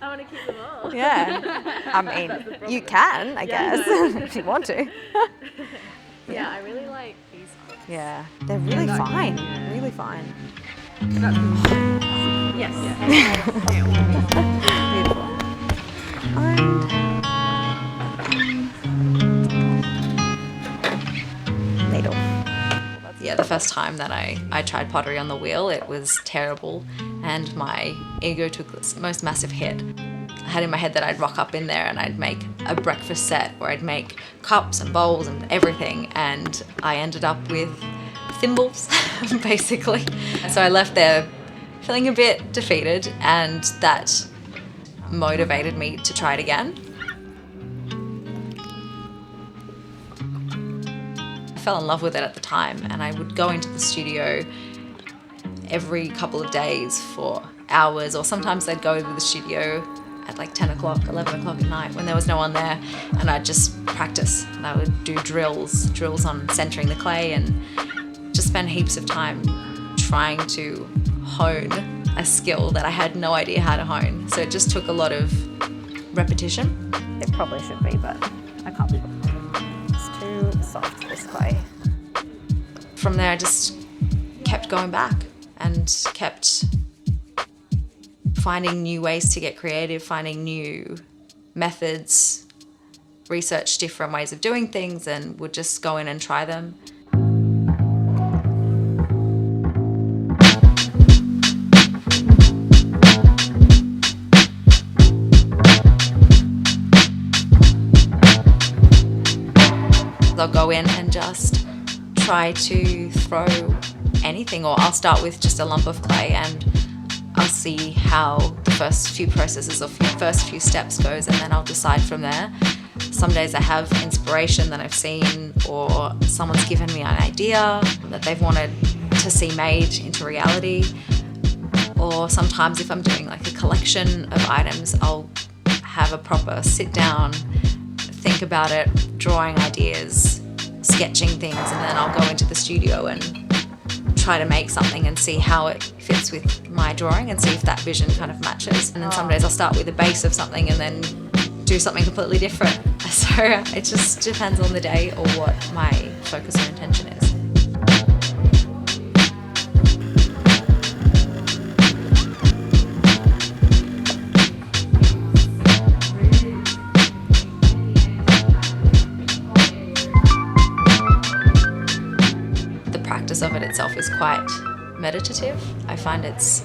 I want to keep them all. Yeah. I mean, you can, I guess, if you want to. Yeah, I really like these ones. Yeah, they're really fine. Really fine. Yes. Beautiful. And needle. Yeah, the first time that I tried pottery on the wheel, it was terrible, and my ego took this most massive hit. I had in my head that I'd rock up in there and I'd make a breakfast set where I'd make cups and bowls and everything, and I ended up with thimbles, basically. So I left there feeling a bit defeated, and that motivated me to try it again. I fell in love with it at the time, and I would go into the studio every couple of days for hours, or sometimes I'd go to the studio at like 10 o'clock, 11 o'clock at night when there was no one there, and I'd just practice. And I would do drills on centering the clay, and just spend heaps of time trying to hone a skill that I had no idea how to hone. So it just took a lot of repetition. It probably should be, but I can't be bothered. It's too soft, this clay. From there I just kept going back and kept finding new ways to get creative, finding new methods, research different ways of doing things, and would just go in and try them. I'll go in and just try to throw anything, or I'll start with just a lump of clay and I'll see how the first few processes or first few steps goes, and then I'll decide from there. Some days I have inspiration that I've seen, or someone's given me an idea that they've wanted to see made into reality. Or sometimes if I'm doing like a collection of items, I'll have a proper sit down, think about it, drawing ideas, sketching things, and then I'll go into the studio and try to make something and see how it fits with my drawing and see if that vision kind of matches. And then some days I'll start with a base of something and then do something completely different. So it just depends on the day or what my focus or intention is. Of it itself is quite meditative. I find it's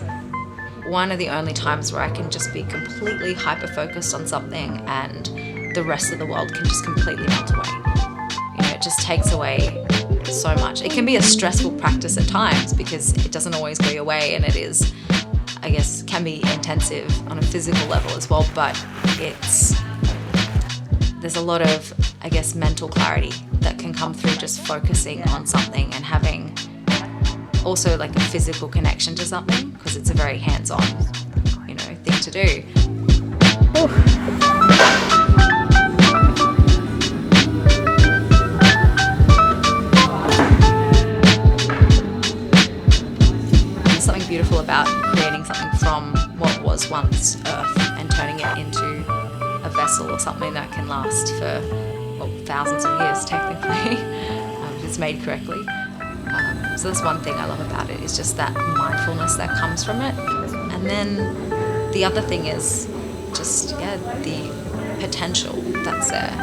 one of the only times where I can just be completely hyper-focused on something and the rest of the world can just completely melt away. You know, it just takes away so much. It can be a stressful practice at times because it doesn't always go your way, and it is, I guess, can be intensive on a physical level as well, but there's a lot of, I guess, mental clarity that can come through just focusing on something and having also like a physical connection to something, because it's a very hands-on, you know, thing to do. There's something beautiful about creating something from what was once earth and turning it into a vessel or something that can last for thousands of years technically, if it's made correctly. So that's one thing I love about it, is just that mindfulness that comes from it. And then the other thing is just, the potential that's there.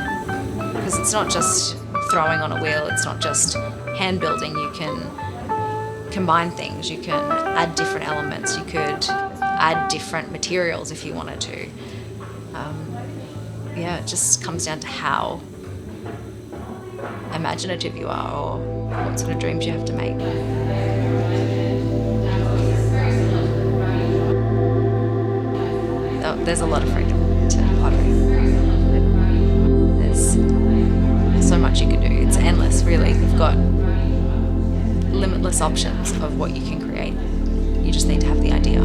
Because it's not just throwing on a wheel, it's not just hand building. You can combine things, you can add different elements, you could add different materials if you wanted to. It just comes down to how imaginative you are, or what sort of dreams you have to make. There's a lot of freedom to pottery. There's so much you can do. It's endless, really. You've got limitless options of what you can create. You just need to have the idea.